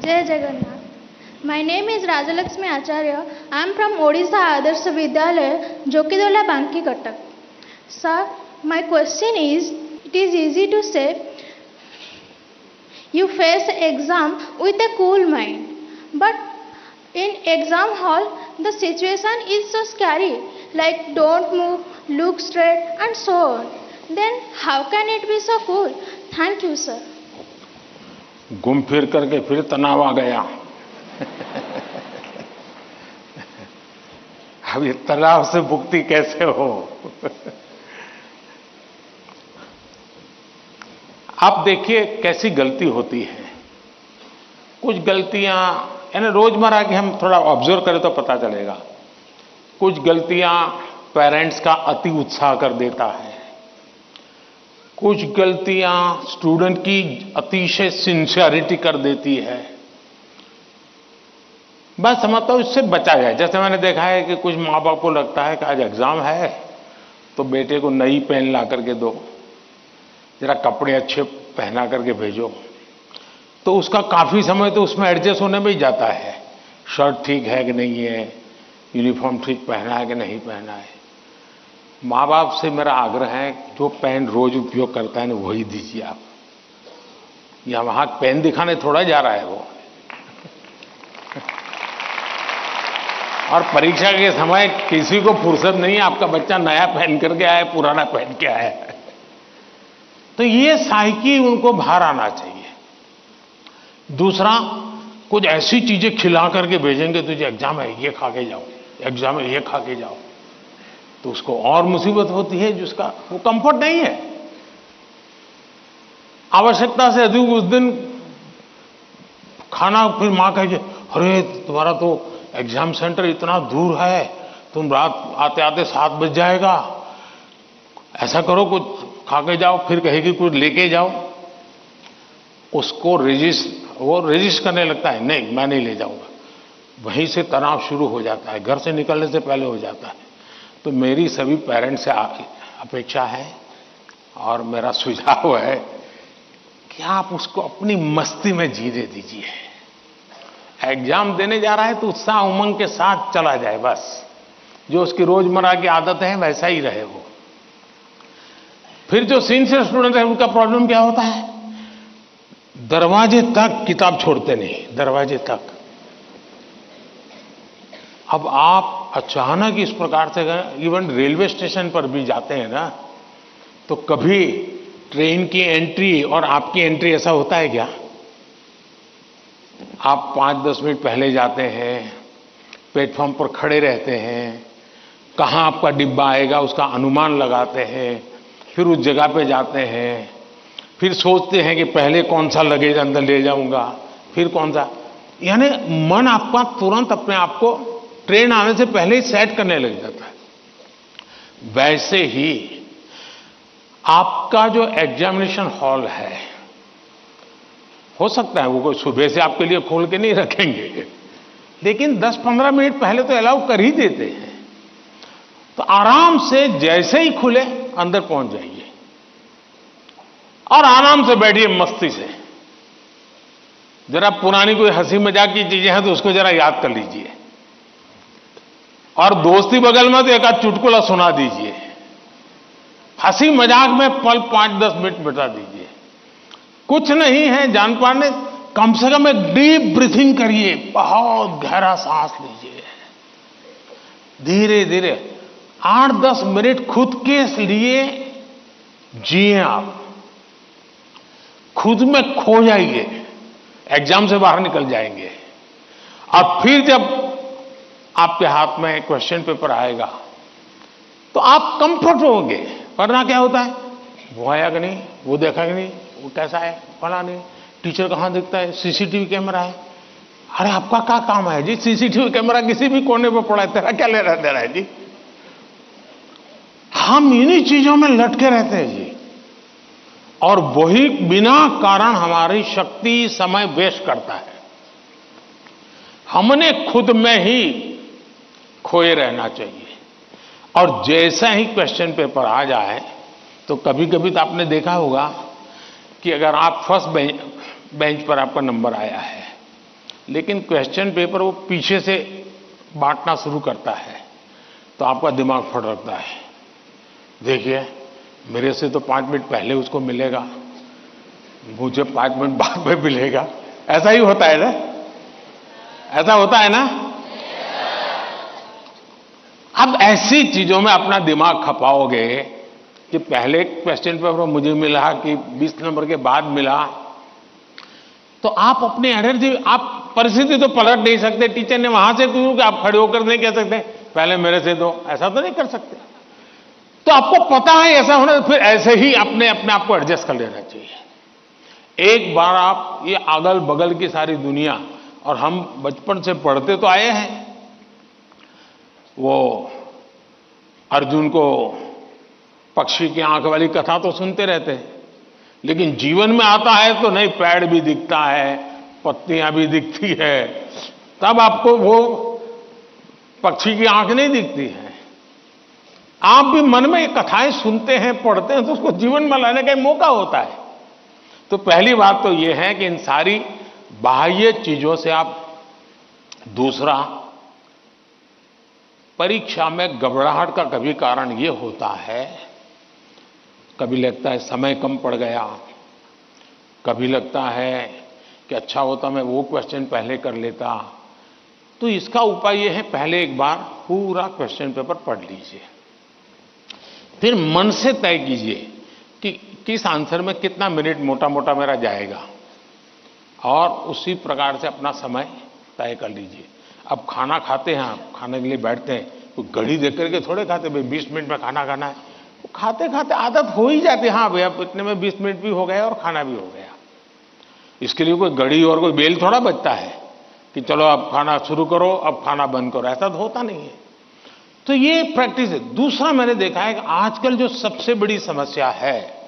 Jai Jagannath. My name is Rajalakshmi Acharya. I am from Odisha Adarsh Vidyalaya, Jokidola, Banki, Cuttack. Sir, my question is, it is easy to say you face exam with a cool mind, but in exam hall the situation is so scary, like don't move, look straight and so on. Then how can it be so cool? Thank you, sir. घूम फिर करके फिर तनाव आ गया। अब ये तनाव से मुक्ति कैसे हो? आप देखिए कैसी गलती होती है। कुछ गलतियां यानी रोजमर्रा की हम थोड़ा ऑब्जर्व करें तो पता चलेगा। कुछ गलतियां पेरेंट्स का अति उत्साह कर देता है, कुछ गलतियां स्टूडेंट की अतिशय सिंसियरिटी कर देती है। बस समझता हूं इससे बचा जाए। जैसे मैंने देखा है कि कुछ माँ बाप को लगता है कि आज एग्जाम है तो बेटे को नई पेन ला करके दो, जरा कपड़े अच्छे पहना करके भेजो, तो उसका काफी समय तो उसमें एडजस्ट होने में ही जाता है। शर्ट ठीक है कि नहीं है, यूनिफॉर्म ठीक पहना है कि नहीं पहना है। माँ बाप से मेरा आग्रह है जो पेन रोज उपयोग करता है ना वही दीजिए आप। या वहां पेन दिखाने थोड़ा जा रहा है वो। और परीक्षा के समय किसी को फुर्सत नहीं है, आपका बच्चा नया पहन करके आया, पुराना पहन के आया है। तो ये साइकी उनको बाहर आना चाहिए। दूसरा, कुछ ऐसी चीजें खिला करके भेजेंगे, तुझे एग्जाम है ये खा के जाओ, एग्जाम है ये खा के जाओ, तो उसको और मुसीबत होती है जिसका वो कंफर्ट नहीं है। आवश्यकता से अधिक उस दिन खाना, फिर मां कहे अरे तुम्हारा तो एग्जाम सेंटर इतना दूर है, तुम रात आते आते 7 बज जाएगा, ऐसा करो कुछ खा के जाओ, फिर कहेगी कुछ लेके जाओ। उसको वो रेजिस्ट करने लगता है, नहीं मैं नहीं ले जाऊंगा। वहीं से तनाव शुरू हो जाता है, घर से निकलने से पहले हो जाता है। तो मेरी सभी पेरेंट्स से अपेक्षा है और मेरा सुझाव है कि आप उसको अपनी मस्ती में जीने दीजिए। एग्जाम देने जा रहा है तो उत्साह उमंग के साथ चला जाए, बस जो उसकी रोजमर्रा की आदत है वैसा ही रहे वो। फिर जो सिंसियर स्टूडेंट है उनका प्रॉब्लम क्या होता है, दरवाजे तक किताब छोड़ते नहीं, दरवाजे तक। अब आप अचानक इस प्रकार से इवन रेलवे स्टेशन पर भी जाते हैं ना, तो कभी ट्रेन की एंट्री और आपकी एंट्री ऐसा होता है क्या? आप 5-10 मिनट पहले जाते हैं, प्लेटफॉर्म पर खड़े रहते हैं, कहाँ आपका डिब्बा आएगा उसका अनुमान लगाते हैं, फिर उस जगह पे जाते हैं, फिर सोचते हैं कि पहले कौन सा लगेज अंदर ले जाऊंगा, फिर कौन सा, यानी मन आपका तुरंत अपने आप को ट्रेन आने से पहले ही सेट करने लग जाता है। वैसे ही आपका जो एग्जामिनेशन हॉल है, हो सकता है वो कोई सुबह से आपके लिए खोल के नहीं रखेंगे, लेकिन 10-15 मिनट पहले तो अलाउ कर ही देते हैं। तो आराम से जैसे ही खुले अंदर पहुंच जाइए और आराम से बैठिए मस्ती से। जरा पुरानी कोई हंसी मजाक की चीजें हैं तो उसको जरा याद कर लीजिए, और दोस्ती बगल में तो एक आध चुटकुला सुना दीजिए। हंसी मजाक में पल 5-10 मिनट बिता दीजिए। कुछ नहीं है जान पाने, कम से कम एक डीप ब्रीथिंग करिए, बहुत गहरा सांस लीजिए, धीरे धीरे 8-10 मिनट खुद के लिए जिए। आप खुद में खो जाइए, एग्जाम से बाहर निकल जाएंगे। और फिर जब आपके हाथ में क्वेश्चन पेपर आएगा तो आप कंफर्ट होंगे। वरना क्या होता है, वो आया कि नहीं, वो देखा कि नहीं, वो कैसा है, पढ़ा नहीं, टीचर कहां दिखता है, सीसीटीवी कैमरा है। अरे आपका क्या काम है जी, सीसीटीवी कैमरा किसी भी कोने पर पड़ा है, तेरा क्या लेना देना है जी। हम इन्हीं चीजों में लटके रहते हैं जी, और वही बिना कारण हमारी शक्ति समय वेस्ट करता है। हमने खुद में ही खोए रहना चाहिए। और जैसा ही क्वेश्चन पेपर आ जाए तो कभी कभी तो आपने देखा होगा कि अगर आप फर्स्ट बेंच पर आपका नंबर आया है लेकिन क्वेश्चन पेपर वो पीछे से बांटना शुरू करता है तो आपका दिमाग फटकता है। देखिए, मेरे से तो 5 मिनट पहले उसको मिलेगा, मुझे 5 मिनट बाद में मिलेगा। ऐसा ही होता है ना, ऐसा होता है ना। अब ऐसी चीजों में अपना दिमाग खपाओगे कि पहले क्वेश्चन पेपर मुझे मिला कि 20 नंबर के बाद मिला, तो आप अपनी एनर्जी, आप परिस्थिति तो पलट नहीं सकते। टीचर ने वहां से क्यों कि आप खड़े होकर नहीं कह सकते पहले मेरे से दो, ऐसा तो नहीं कर सकते। तो आपको पता है ऐसा होना, तो फिर ऐसे ही अपने आप को एडजस्ट कर लेना चाहिए। एक बार आप ये अगल बगल की सारी दुनिया, और हम बचपन से पढ़ते तो आए हैं, वो अर्जुन को पक्षी की आंख वाली कथा तो सुनते रहते हैं, लेकिन जीवन में आता है तो नहीं, पेड़ भी दिखता है, पत्तियां भी दिखती है, तब आपको वो पक्षी की आंख नहीं दिखती है। आप भी मन में कथाएं सुनते हैं, पढ़ते हैं, तो उसको जीवन में लाने का मौका होता है। तो पहली बात तो ये है कि इन सारी बाह्य चीजों से आप, दूसरा, परीक्षा में घबराहट का कभी कारण ये होता है, कभी लगता है समय कम पड़ गया, कभी लगता है कि अच्छा होता मैं वो क्वेश्चन पहले कर लेता। तो इसका उपाय ये है, पहले एक बार पूरा क्वेश्चन पेपर पढ़ लीजिए, फिर मन से तय कीजिए कि किस आंसर में कितना मिनट मोटा मोटा मेरा जाएगा, और उसी प्रकार से अपना समय तय कर लीजिए। अब खाना खाते हैं, आप खाने के लिए बैठते हैं तो घड़ी देख करके थोड़े खाते, भाई 20 मिनट में खाना खाना है। तो खाते खाते आदत हो ही जाती है, हाँ भैया इतने में 20 मिनट भी हो गया और खाना भी हो गया। इसके लिए कोई घड़ी और कोई बेल थोड़ा बचता है कि चलो अब खाना शुरू करो, अब खाना बंद करो, ऐसा तो होता नहीं है। तो ये प्रैक्टिस है। दूसरा, मैंने देखा है कि आजकल जो सबसे बड़ी समस्या है,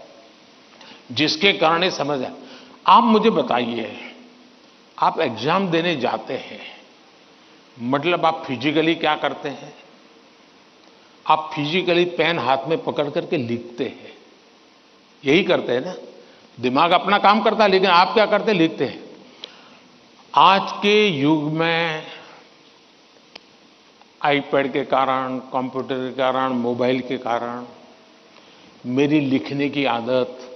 जिसके कारण ये समझ है, आप मुझे बताइए, आप एग्जाम देने जाते हैं, मतलब आप फिजिकली क्या करते हैं? आप फिजिकली पेन हाथ में पकड़ करके लिखते हैं, यही करते हैं ना। दिमाग अपना काम करता है, लेकिन आप क्या करते हैं? लिखते हैं। आज के युग में आईपैड के कारण, कंप्यूटर के कारण, मोबाइल के कारण मेरी लिखने की आदत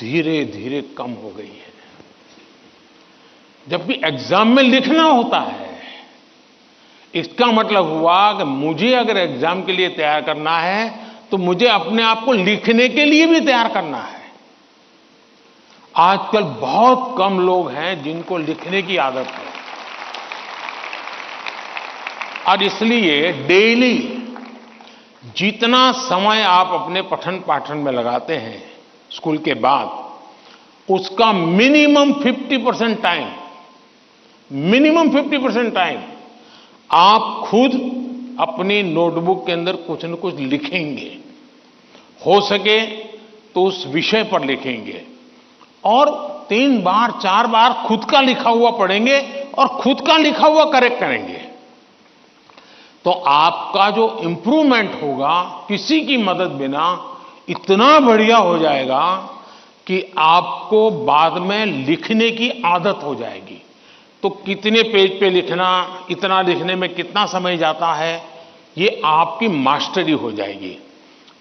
धीरे धीरे कम हो गई है। जबकि एग्जाम में लिखना होता है, इसका मतलब हुआ कि मुझे अगर एग्जाम के लिए तैयार करना है तो मुझे अपने आप को लिखने के लिए भी तैयार करना है। आजकल बहुत कम लोग हैं जिनको लिखने की आदत है, और इसलिए डेली जितना समय आप अपने पठन पाठन में लगाते हैं स्कूल के बाद, उसका मिनिमम 50% टाइम, मिनिमम 50% टाइम आप खुद अपनी नोटबुक के अंदर कुछ न कुछ लिखेंगे। हो सके तो उस विषय पर लिखेंगे, और 3 बार 4 बार खुद का लिखा हुआ पढ़ेंगे और खुद का लिखा हुआ करेक्ट करेंगे। तो आपका जो इंप्रूवमेंट होगा किसी की मदद बिना इतना बढ़िया हो जाएगा कि आपको बाद में लिखने की आदत हो जाएगी। तो कितने पेज पे लिखना, इतना लिखने में कितना समय जाता है, ये आपकी मास्टरी हो जाएगी।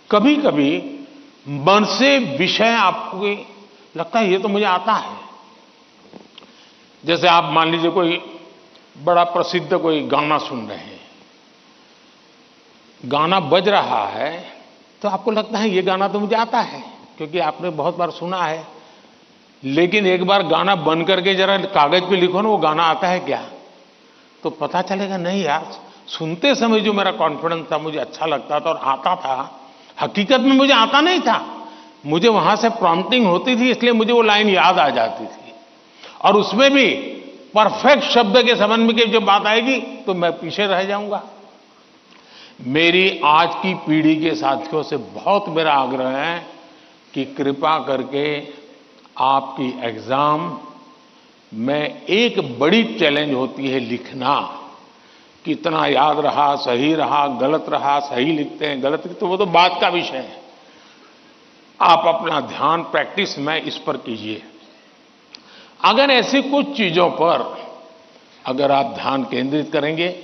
कभी कभी मन से विषय आपको लगता है ये तो मुझे आता है। जैसे आप मान लीजिए कोई बड़ा प्रसिद्ध कोई गाना सुन रहे हैं, गाना बज रहा है तो आपको लगता है ये गाना तो मुझे आता है, क्योंकि आपने बहुत बार सुना है। लेकिन एक बार गाना बंद करके जरा कागज पे लिखो ना, वो गाना आता है क्या, तो पता चलेगा नहीं यार, सुनते समय जो मेरा कॉन्फिडेंस था, मुझे अच्छा लगता था और आता था, हकीकत में मुझे आता नहीं था। मुझे वहां से प्रॉम्प्टिंग होती थी, इसलिए मुझे वो लाइन याद आ जाती थी, और उसमें भी परफेक्ट शब्द के संबंध में जब बात आएगी तो मैं पीछे रह जाऊंगा। मेरी आज की पीढ़ी के साथियों से बहुत मेरा आग्रह है कि कृपा करके आपकी एग्जाम में एक बड़ी चैलेंज होती है लिखना। कितना याद रहा, सही रहा, गलत रहा, सही लिखते हैं, गलत लिखते हैं, वो तो बात का विषय है। आप अपना ध्यान प्रैक्टिस में इस पर कीजिए। अगर ऐसी कुछ चीजों पर अगर आप ध्यान केंद्रित करेंगे,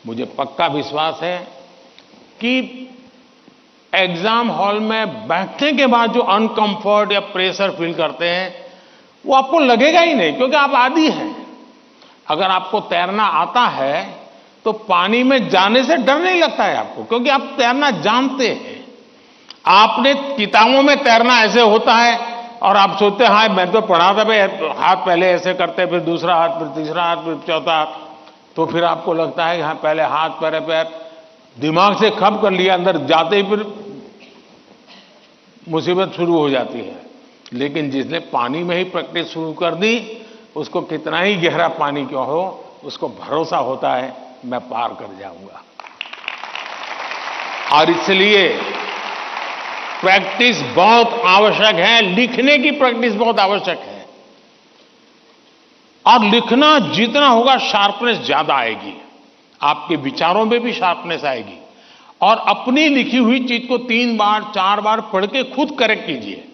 मुझे पक्का विश्वास है कि एग्जाम हॉल में बैठने के बाद जो अनकंफर्ट या प्रेशर फील करते हैं, वो आपको लगेगा ही नहीं, क्योंकि आप आदी हैं। अगर आपको तैरना आता है तो पानी में जाने से डर नहीं लगता है आपको, क्योंकि आप तैरना जानते हैं। आपने किताबों में तैरना ऐसे होता है और आप सोचते हैं, हाँ मैं तो पढ़ा था भाई, हाथ पहले ऐसे करते, फिर दूसरा हाथ, फिर तीसरा हाथ, फिर चौथा हाथ, तो फिर आपको लगता है कि हाँ पहले हाथ पैर पैर दिमाग से खप कर लिया, अंदर जाते ही फिर मुसीबत शुरू हो जाती है। लेकिन जिसने पानी में ही प्रैक्टिस शुरू कर दी, उसको कितना ही गहरा पानी क्यों हो, उसको भरोसा होता है मैं पार कर जाऊंगा। और इसलिए प्रैक्टिस बहुत आवश्यक है, लिखने की प्रैक्टिस बहुत आवश्यक है। और लिखना जितना होगा, शार्पनेस ज्यादा आएगी, आपके विचारों में भी शार्पनेस आएगी। और अपनी लिखी हुई चीज को 3 बार 4 बार पढ़ के खुद करेक्ट कीजिए।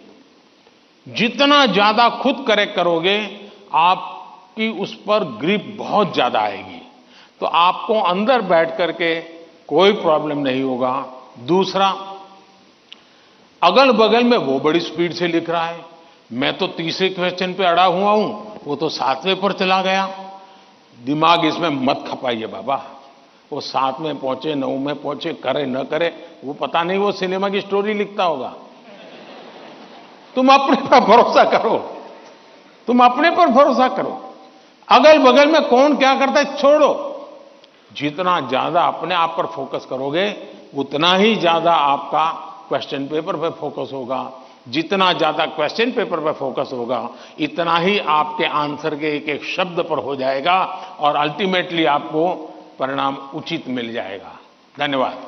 जितना ज्यादा खुद करेक्ट करोगे, आपकी उस पर ग्रिप बहुत ज्यादा आएगी, तो आपको अंदर बैठ करके कोई प्रॉब्लम नहीं होगा। दूसरा, अगल बगल में वो बड़ी स्पीड से लिख रहा है, मैं तो तीसरे क्वेश्चन पे अड़ा हुआ हूं, वो तो 7वें पर चला गया। दिमाग इसमें मत खपाइए बाबा, वो 7 में पहुंचे, 9 में पहुंचे, करे न करे, वो पता नहीं, वो सिनेमा की स्टोरी लिखता होगा। तुम अपने पर भरोसा करो, तुम अपने पर भरोसा करो। अगल बगल में कौन क्या करता है छोड़ो। जितना ज्यादा अपने आप पर फोकस करोगे, उतना ही ज्यादा आपका क्वेश्चन पेपर पर फोकस होगा। जितना ज्यादा क्वेश्चन पेपर पर फोकस होगा, इतना ही आपके आंसर के एक एक शब्द पर हो जाएगा और अल्टीमेटली आपको परिणाम उचित मिल जाएगा। धन्यवाद।